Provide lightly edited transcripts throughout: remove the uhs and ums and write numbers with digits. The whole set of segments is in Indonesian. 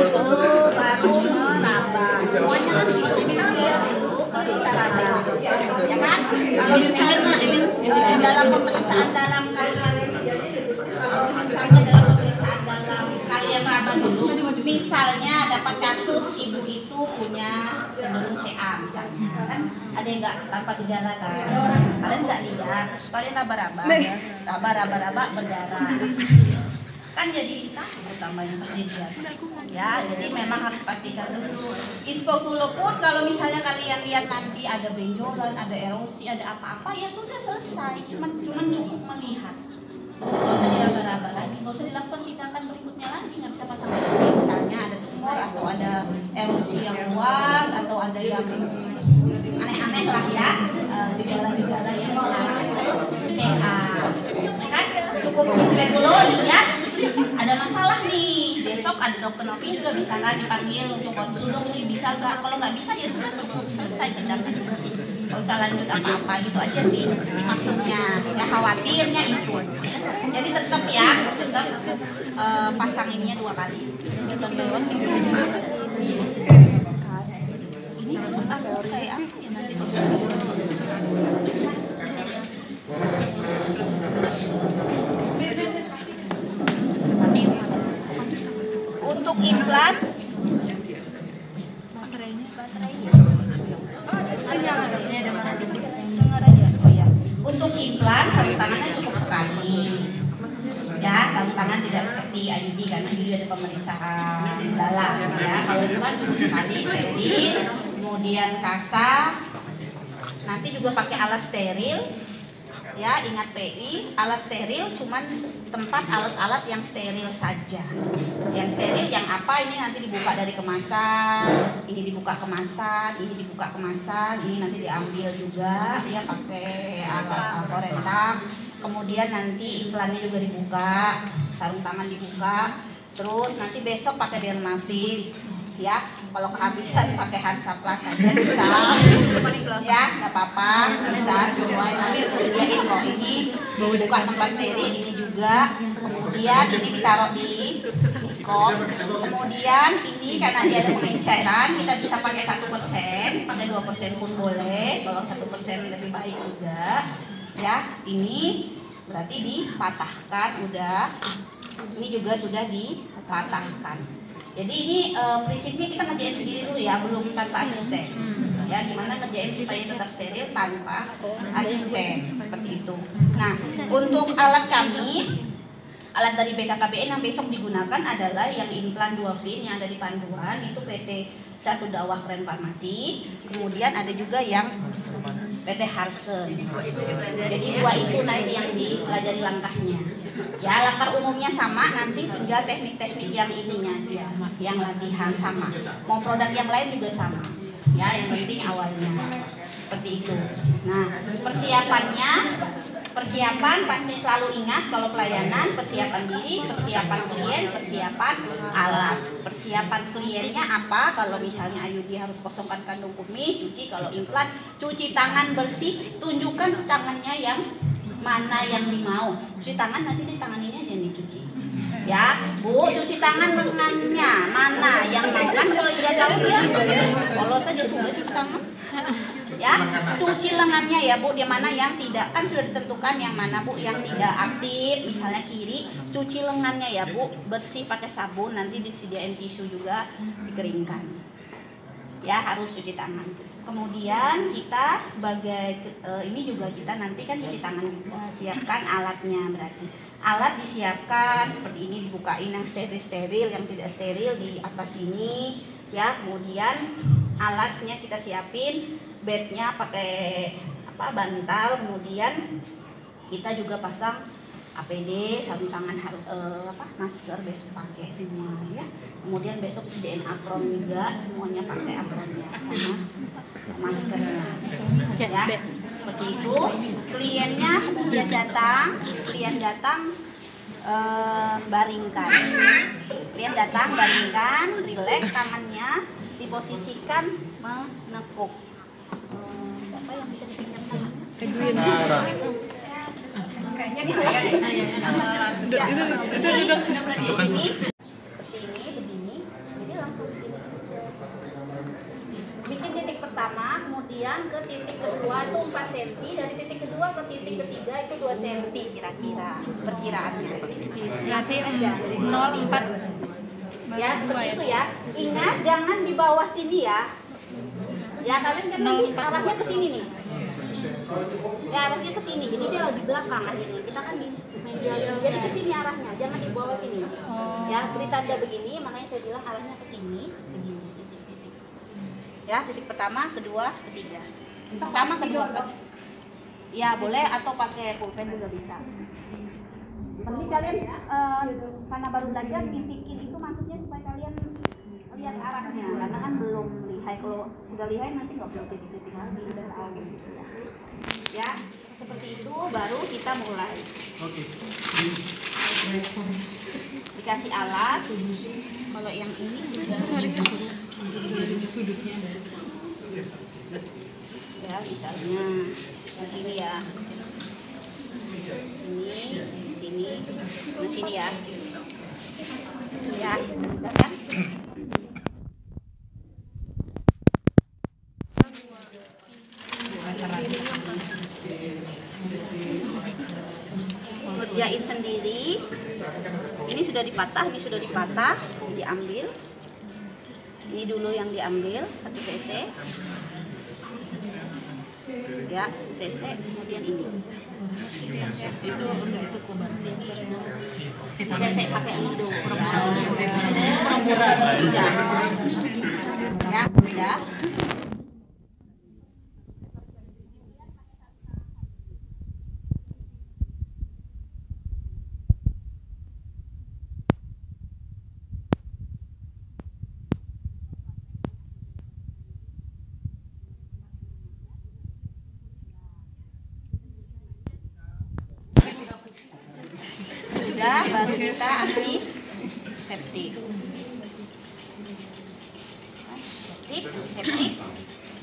baru meraba. Semuanya kan gitu, kita lihat dulu baru kita raba, ya kan? Kalau misalnya dalam pemeriksaan dalam kalian, kalau misalnya dalam pemeriksaan dalam kalian raba dulu, misalnya dapat kasus ibu itu punya cenderung CA misalnya, kan ada yang nggak tanpa gejala kan, kalian nggak lihat, kalian raba-raba berdarah. Kan jadi takut sama yang terjadi ya, jadi memang harus pastikan dulu. Inspekulo pun kalau misalnya kalian lihat nanti ada benjolan, ada erosi, ada apa-apa ya sudah selesai, cuman cukup melihat, nggak usah diraba-raba lagi, nggak usah dilakukan tindakan berikutnya lagi, nggak bisa pasang lagi. Misalnya ada tumor atau ada erosi yang luas atau ada yang aneh-aneh lah ya, gejala-gejala yang mengarah ke CA, kan cukup inspekulo lihat. Ada masalah nih, besok ada dokter Novi juga bisa kan dipanggil untuk konsulung, ini bisa nggak? Kalau nggak bisa ya sudah cukup selesai tindakan, nggak usah lanjut apa-apa, gitu aja sih maksudnya. Ya khawatirnya itu, jadi tetap pasang ininya 2 kali. Ini terus aku kayak apa ya nanti? Untuk implan untuk implan sarung tangannya cukup sekali ya, sarung tangan tidak seperti IUD karena IUD ada pemeriksaan dalam ya. Kalau implan cukup sekali, steril, kemudian kasa, nanti juga pakai alat steril ya. Ingat PI, alat steril cuman tempat alat-alat yang steril saja. Yang steril yang apa, ini nanti dibuka dari kemasan, ini dibuka kemasan, ini dibuka kemasan, ini nanti diambil juga ya pakai alat korentang. Kemudian nanti implannya juga dibuka, sarung tangan dibuka. Terus nanti besok pakai dermafit ya. Kalau kehabisan pakai Hansaplast saja bisa ya, nggak apa-apa, bisa sesuai. Nanti disediain kok, ini buka tempat steril, ini juga. Kemudian ini ditaruh di kop. Kemudian ini karena dia ada pengenceran, kita bisa pakai 1%, pakai 2% pun boleh. Kalau 1% lebih baik juga ya. Ini berarti dipatahkan, udah. Ini juga sudah dipatahkan. Jadi ini prinsipnya kita ngerjain sendiri dulu ya, belum tanpa asisten. Ya, gimana ngerjain supaya tetap steril tanpa asisten, seperti itu. Nah, untuk alat kami, alat dari BKKBN yang besok digunakan adalah yang implan 2 fin yang ada di panduan, itu PT Catu Dawah Keren Farmasi. Kemudian ada juga yang PT Harsen. Jadi 2 itu nanti yang dipelajari langkahnya. Ya, langkah umumnya sama, nanti tinggal teknik-teknik yang ininya aja, yang latihan sama. Mau produk yang lain juga sama. Ya, yang penting awalnya seperti itu. Nah, persiapan pasti selalu ingat kalau pelayanan, persiapan diri, persiapan klien, persiapan alat. Persiapan kliennya apa? Kalau misalnya IUD harus kosongkan kandung kumis, cuci. Kalau implan, cuci tangan bersih, tunjukkan tangannya yang mana yang dimau. Cuci tangan nanti di tangan ini aja nih cuci. Ya, Bu, cuci tangan lengannya mana yang mau, kan kalau dia tahu dia polos saja sudah cuci tangan. Ya, cuci lengannya ya Bu, dia mana yang tidak, kan sudah ditentukan yang mana Bu yang tidak aktif, misalnya kiri, cuci lengannya ya Bu, bersih pakai sabun, nanti disediain tisu juga dikeringkan. Ya, harus cuci tangan. Kemudian kita sebagai ini juga kita nanti kan cuci tangan juga, siapkan alatnya. Berarti alat disiapkan seperti ini, dibukain yang steril, yang tidak steril di atas ini ya. Kemudian alasnya kita siapin, bednya pakai bantal. Kemudian kita juga pasang APD, sarung tangan, masker besok pakai semua ya. Kemudian besok disediain apron juga, semuanya pakai apronnya sama maskernya. Ya, seperti itu. Kliennya kemudian klien datang baringkan. Klien datang baringkan, rileks, tangannya diposisikan menekuk. Siapa yang bisa dipinjam tangannya? Kayaknya sih saya seperti ini begini, jadi kemudian ke titik kedua itu 4 cm, dari titik kedua ke titik ketiga itu 2 cm kira-kira perkiraannya. Berarti 0,4 Ya seperti itu ya. Ingat jangan di bawah sini ya. Ya kalian kan nanti arahnya ke sini nih. Ya arahnya ke sini. Jadi dia di belakang akhirnya. Kita kan di medial. Jadi ke sini arahnya, jangan di bawah sini. Ya beri tanda begini, makanya saya bilang arahnya ke sini begini. Ya titik pertama, kedua, ketiga. Pertama, kedua. Ya boleh atau pakai pulpen juga bisa. Penting kalian karena baru belajar bisikin itu maksudnya supaya kalian lihat arahnya karena kan belum lihai. Kalau sudah lihai nanti nggak perlu titik-titik lagi udah tahu gitu ya. Seperti itu baru kita mulai. Oke. Dikasih alas. Kalau yang ini ya misalnya di sini ya. Di sini ya. Ya, udah kan? Kerjain sendiri. Ini sudah dipatah, diambil. Ini dulu yang diambil 1 cc. Ya, 1 cc, kemudian ini. itu enggak itu kubat Saya pakai itu. Ya, udah. Sudah, baru kita antiseptik. Antiseptik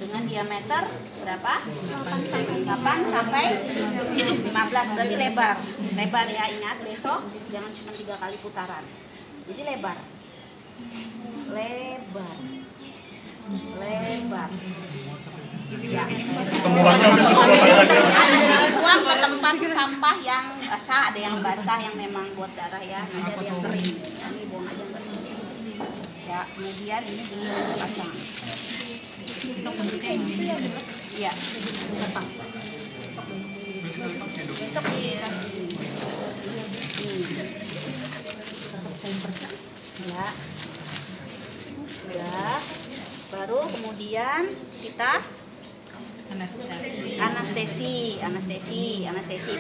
dengan diameter berapa? 8 sampai 15, berarti lebar. Lebar ya, ingat besok jangan cuma 3 kali putaran. Jadi lebar. Lebar. Ya. Semuanya udah sesuai. Buang ke tempat sampah yang basah, ada yang basah yang memang buat darah ya, ada yang kering. Ini buang aja yang kering. Ya, kemudian ini dipasang. besok bentuknya Iya, lepas. Besok dikasih. Ya. Ya. Baru kemudian kita anestesi.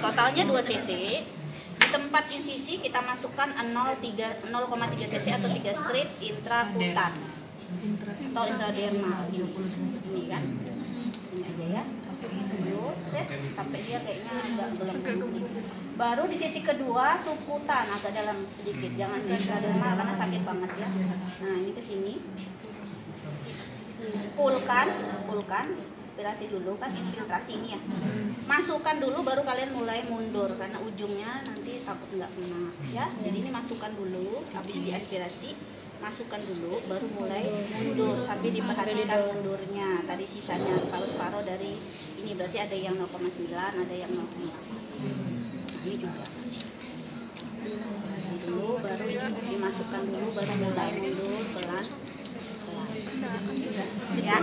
Totalnya 2 cc. Di tempat insisi kita masukkan 0,3 cc atau 3 strip intrakutan atau intradermal. Ini kan. Ini aja ya. Terus sampai dia kayaknya agak gelembung sedikit. Baru di titik kedua suputan agak dalam sedikit. Jangan intradermal karena sakit banget ya. Nah, ini ke sini. Pulkan, inspirasi dulu kan infiltrasi ini ya. Masukkan dulu baru kalian mulai mundur karena ujungnya nanti takut nggak kena ya. Jadi ini masukkan dulu, habis diaspirasi, masukkan dulu baru mulai mundur sampai diperhatikan mundurnya. Tadi sisanya separuh dari ini berarti ada yang 0,9, ada yang 0,8. Ini juga. Kasih dulu baru dimasukkan dulu baru mulai mundur pelan. Ya.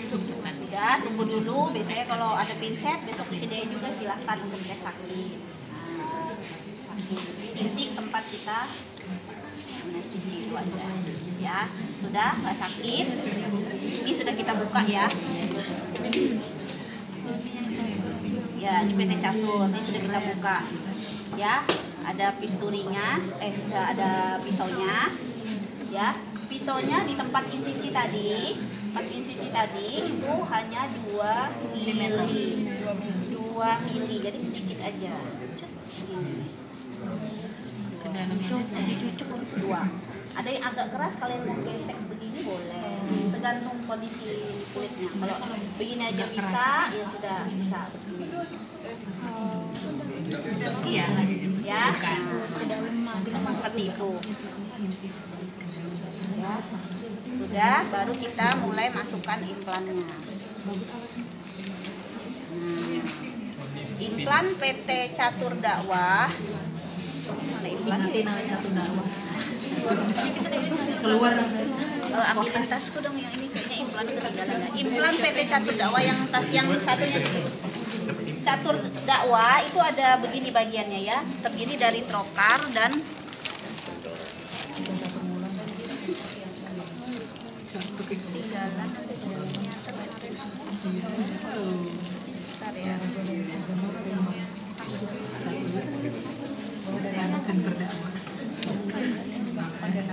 Sudah, tunggu dulu. Biasanya kalau ada pinset besok disediain juga, silahkan untuk tes sakit. Titik tempat kita anestesi itu aja. Ya, sudah nggak sakit. Ini sudah kita buka ya. Ya, di PT Catur ini sudah kita buka. Ya, ada pisturinya, ada pisaunya. Ya. Pisaunya di tempat insisi tadi itu hanya 2 mili, jadi sedikit aja. ke dalamnya tadi cucuk 2. Ada yang agak keras, kalian mau gesek begini boleh, tergantung kondisi kulitnya. Kalau begini aja bisa, ya sudah bisa. iya Ya, seperti itu. Ya. Sudah, baru kita mulai masukkan implannya. Implan PT Catur Dakwah. Mana implan? Nanti namanya satu dakwah. Keluar. Ambilin tasku dong yang ini, kayaknya implan ketinggalan. Implan PT Catur Dakwah yang tas yang satunya. Catur Dakwah itu ada begini bagiannya ya, terdiri dari trokar dan ketinggalan. Bentar ya.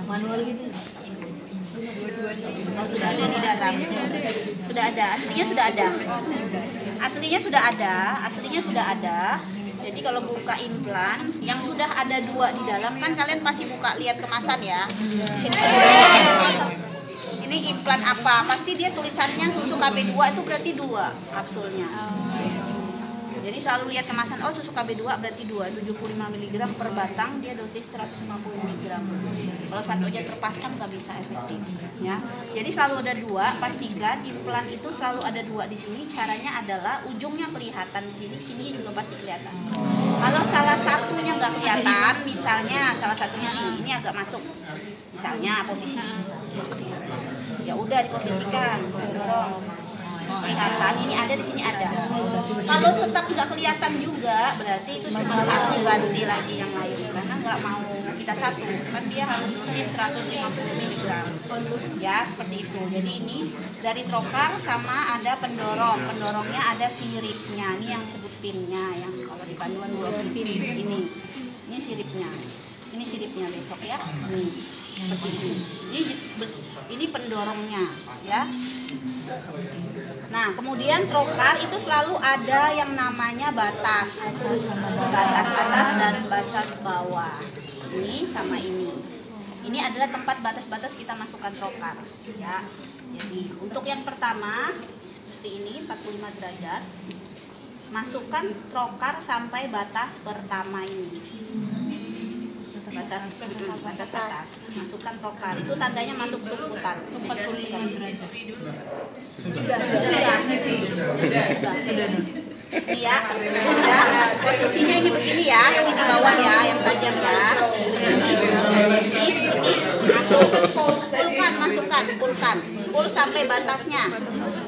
Manual gitu. Oh, sudah ada di dalam. Sudah ada, aslinya sudah ada. Aslinya sudah ada. Jadi kalau buka implan yang sudah ada 2 di dalam, kan kalian pasti buka lihat kemasan ya. Di sini. Ini implan apa? Pasti dia tulisannya susu KB2 itu berarti 2 kapsulnya. Jadi selalu lihat kemasan, oh susu KB2 berarti 2, 75 mg per batang, dia dosis 150 mg. Kalau satu aja terpasang nggak bisa efektif. Ya. Jadi selalu ada 2, pastikan implan itu selalu ada 2 di sini. Caranya adalah ujungnya kelihatan di sini, sini juga pasti kelihatan. Kalau salah satunya nggak kelihatan, misalnya salah satunya ini agak masuk, misalnya posisi, ya udah diposisikan, dorong. Kelihatan ini ada di sini ada. Kalau tetap nggak kelihatan juga, berarti itu cuma satu, ganti lagi yang lain karena nggak mau kita satu, kan dia harus dosis 150 mg. Ya seperti itu. Jadi ini dari trokar sama ada pendorong. Pendorongnya ada siripnya. Ini yang disebut finnya, yang kalau di panduan fin ini. Ini siripnya. Ini siripnya besok ya. Seperti ini. Ini pendorongnya ya. Nah, kemudian trokar itu selalu ada yang namanya batas atas dan batas bawah. Ini sama ini. Ini adalah tempat batas-batas kita masukkan trokar. Ya. Jadi untuk yang pertama seperti ini 45 derajat. Masukkan trokar sampai batas pertama ini. Batas atas. Masukkan trokar. Itu tandanya masuk subkutan. 45 derajat. Sudah. Iya, sudah. Posisinya ini begini ya, ini di bawah ya, yang tajam ya. Ini masuk, pulkan, pul sampai batasnya,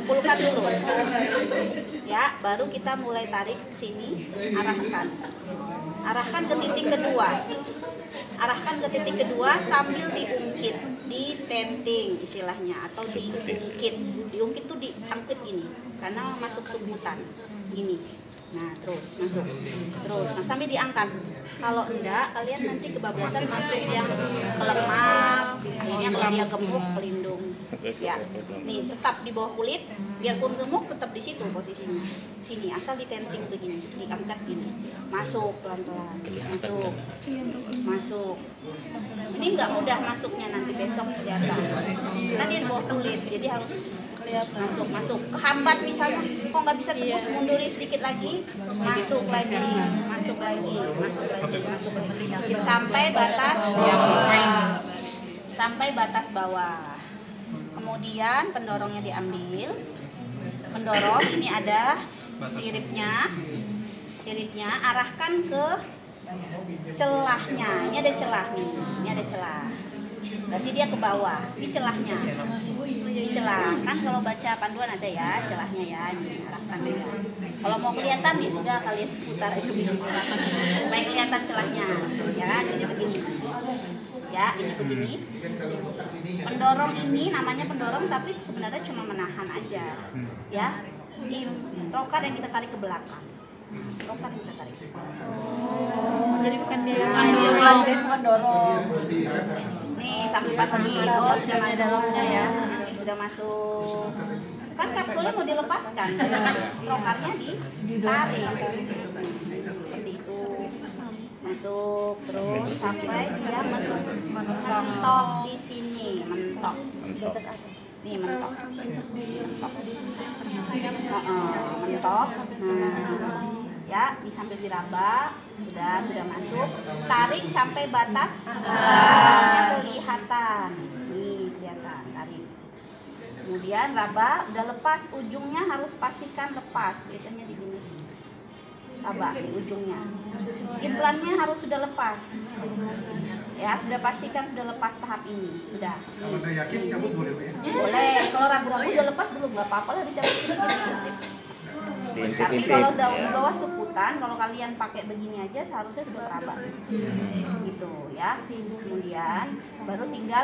pulkan dulu. Ya, baru kita mulai tarik sini, arahkan ke titik kedua. Arahkan ke titik kedua sambil diungkit, ditenting istilahnya, atau diungkit. Diungkit tuh diangkut gini, karena masuk subkutan ini. Nah terus masuk, nah sambil diangkat. Kalau enggak, kalian nanti kebablasan masuk yang kelemah. Akhirnya kalau dia gemuk, pelindung. Ya, nih tetap di bawah kulit. Biarpun gemuk, tetap di situ posisinya. Sini, asal ditenting begini, diangkat gini. Masuk pelan-pelan, masuk. Ini nggak mudah masuknya, nanti besok kelihatan. Tadi di bawah kulit, jadi harus masuk. Kehambat misalnya, kok nggak bisa tembus, munduri sedikit lagi, masuk lagi, sampai batas bawah. Kemudian pendorongnya diambil. Pendorong ini ada siripnya, arahkan ke celahnya. Ini ada celah nih, berarti dia ke bawah. Ini celahnya, ini celah. Kan kalau baca panduan ada ya celahnya ya, ini arahkan ya. Kalau mau kelihatan nih sudah kalian putar itu supaya kelihatan celahnya. Ya, ini begini. Ya, ini begini. Pendorong ini namanya pendorong, tapi sebenarnya cuma menahan aja. Ya, trokar yang kita tarik ke belakang. Jadi bukan dia yang bukan dorong. Nih sampai pas lagi, oh sudah masuk ya. Ini sudah masuk. Kan kapsulnya mau dilepaskan, kan trokarnya ditarik. Seperti itu. Masuk terus sampai dia mentok di sini, mentok. Di atas atas. Nih mentok. Mentok. Ya, di sambil diraba, sudah masuk. Tarik sampai batasnya kelihatan. Nih kelihatan, tarik. Kemudian raba, udah lepas, ujungnya harus pastikan lepas. Biasanya di sini. Raba di ujungnya. Implannya harus sudah lepas. Ya, sudah pastikan sudah lepas tahap ini. Sudah. Kalau udah yakin cabut boleh Pak ya? Boleh. Kalau ragu-ragu udah lepas belum, nggak apa-apa lah dicabut sedikit. Tapi kalau udah di bawah suputan, kalau kalian pakai begini aja seharusnya sudah kerabat. Gitu ya. Kemudian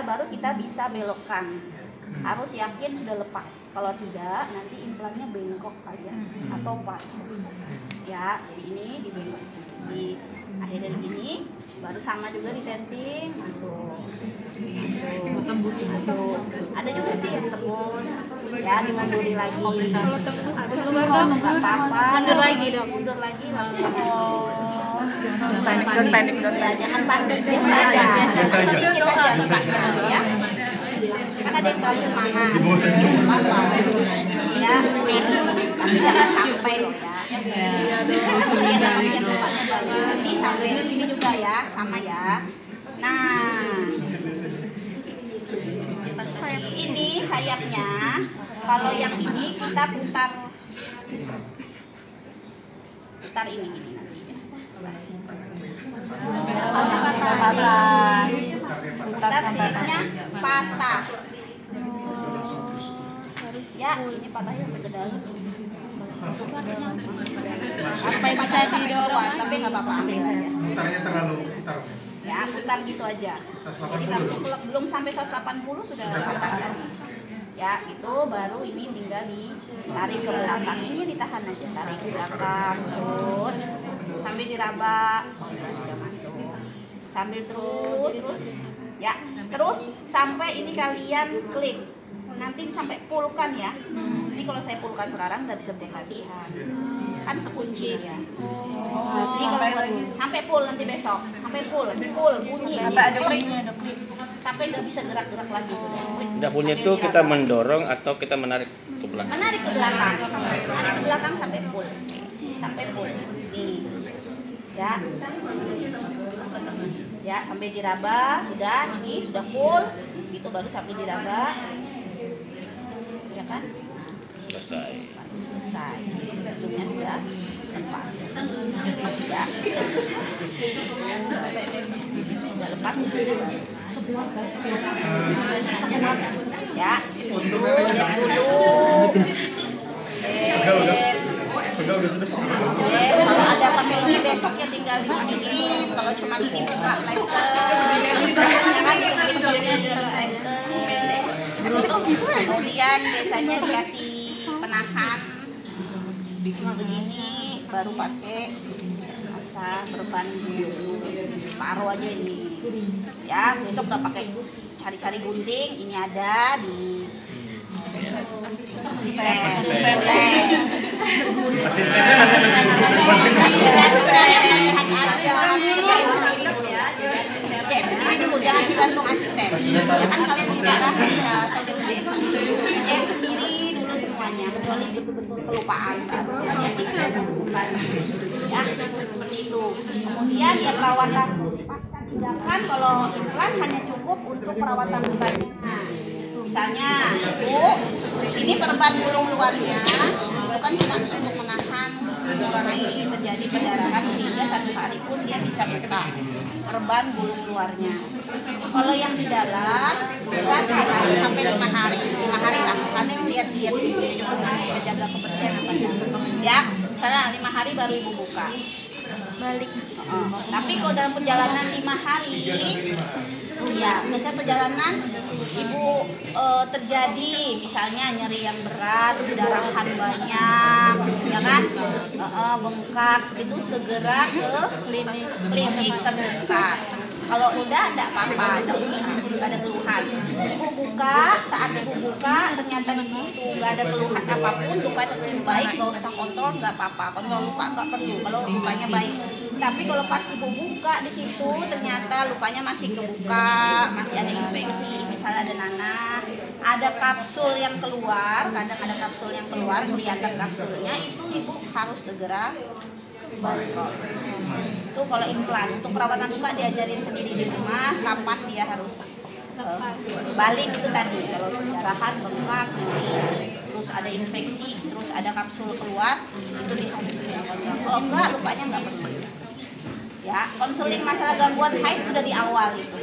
baru kita bisa belokkan. Harus yakin sudah lepas. Kalau tidak, nanti implannya bengkok kalian atau pas. Ya, jadi ini dibengkok. Di akhirnya gini, baru sama juga ditenting, masuk. Tembus Masuk. Ada juga sih yang tembus. Ya, dimunduri lagi. Kalau tembus Nggak apa-apa. mundur lagi dong. Mundur lagi. Don't panic. Ya, jangan panik, biasa aja. Sedikit aja sakitnya, ya. Kan ada yang terlalu semangat. Di bawah senyum. Apa? Ya, tapi jangan sampai loh ya. Lihat kasihan bapaknya bayi. Nanti sampai ini juga ya, sama ya. Nah, ini sayapnya. Kalau yang ini kita putar ini nanti ya. Putar sininya patah. Ya, ini patahnya sampai ke dalam. Apa yang bisa didorong? Tapi nggak apa-apa, ambil aja. Mutarnya terlalu putar. Ya, putar gitu aja. 180 dong. Belum sampai 180 sudah patah lagi. Ya, itu baru ini tinggal ditarik ke belakang. Ini ditahan aja, tarik ke belakang terus sambil diraba. Sudah masuk. Sambil terus ya, terus sampai ini kalian klik. Nanti sampai pulkan ya. Ini kalau saya pulkan sekarang udah bisa buat latihan. Kan terkunci ya. Jadi kalau buat sampai pull nanti besok, sampai pull bunyi. Sampai nggak bisa gerak-gerak lagi sudah. Udah punya itu kita mendorong atau kita menarik ke belakang? Menarik ke belakang. Menarik ke belakang sampai pull. Sampai pull. Nih. Ya. Ya, sampai diraba, sudah ini sudah full. Itu baru sampai diraba. Ya kan? Selesai. Selesai. Ujungnya sudah lepas. Ya. Sudah lepas ujungnya. Ya, itu lihat dulu. Pegang udah sudah. Kalau ada pakai ini besok ya tinggal disiniin. Kalau cuma ini buka plester. Kemudian biasanya dikasih penahan begini, baru pakai masa perban paruh aja ini. Ya, besok nggak pakai cari-cari gunting. Ini ada di asisten sebenarnya pilihan aja. Jahit sendiri dulu, jangan digantung asisten. Ya kan kalian bicara bisa saja jahit sendiri dulu semuanya, kecuali betul-betul kelupaan. Ya, seperti itu. Kemudian ya perawatan pasca tindakan, kalau implan hanya cukup untuk perawatan lukanya. Misalnya, Bu, ini perban gulung luarnya, itu kan cuma untuk menahan mengurangi terjadi pendarahan sehingga 1 hari pun dia bisa buka perban gulung luarnya. Kalau yang di dalam bisa 3 hari sampai 5 hari, 5 hari lah. Kalian lihat-lihat bisa jaga kebersihan apa enggak. Ya, misalnya 5 hari baru ibu buka. Balik. Tapi kalau dalam perjalanan 5 hari, ya biasanya perjalanan ibu terjadi misalnya nyeri yang berat, pendarahan banyak, ya kan, bengkak, itu segera ke klinik terdekat. Kalau udah enggak apa-apa, enggak usah, enggak ada keluhan. Ibu buka, saat ibu buka ternyata di situ enggak ada keluhan apapun, luka tetap baik, enggak usah kontrol, enggak apa-apa. Kontrol luka enggak perlu kalau lukanya baik. Tapi kalau pas ibu buka di situ ternyata lukanya masih kebuka, masih ada infeksi, misalnya ada nanah, ada kapsul yang keluar, kadang ada kapsul yang keluar, kelihatan kapsulnya, itu ibu harus segera kontrol. Itu kalau implan, untuk perawatan luka diajarin sendiri di rumah, kapan dia harus balik itu tadi kalau pendarahan, bengkak, terus ada infeksi, terus ada kapsul keluar, itu harus dikonsul. Kalau enggak, lukanya enggak perlu. Ya, konseling masalah gangguan haid sudah di awal itu.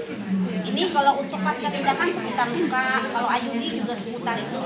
Ini kalau untuk pasca tindakan seputar luka, kalau IUD juga seputar itu.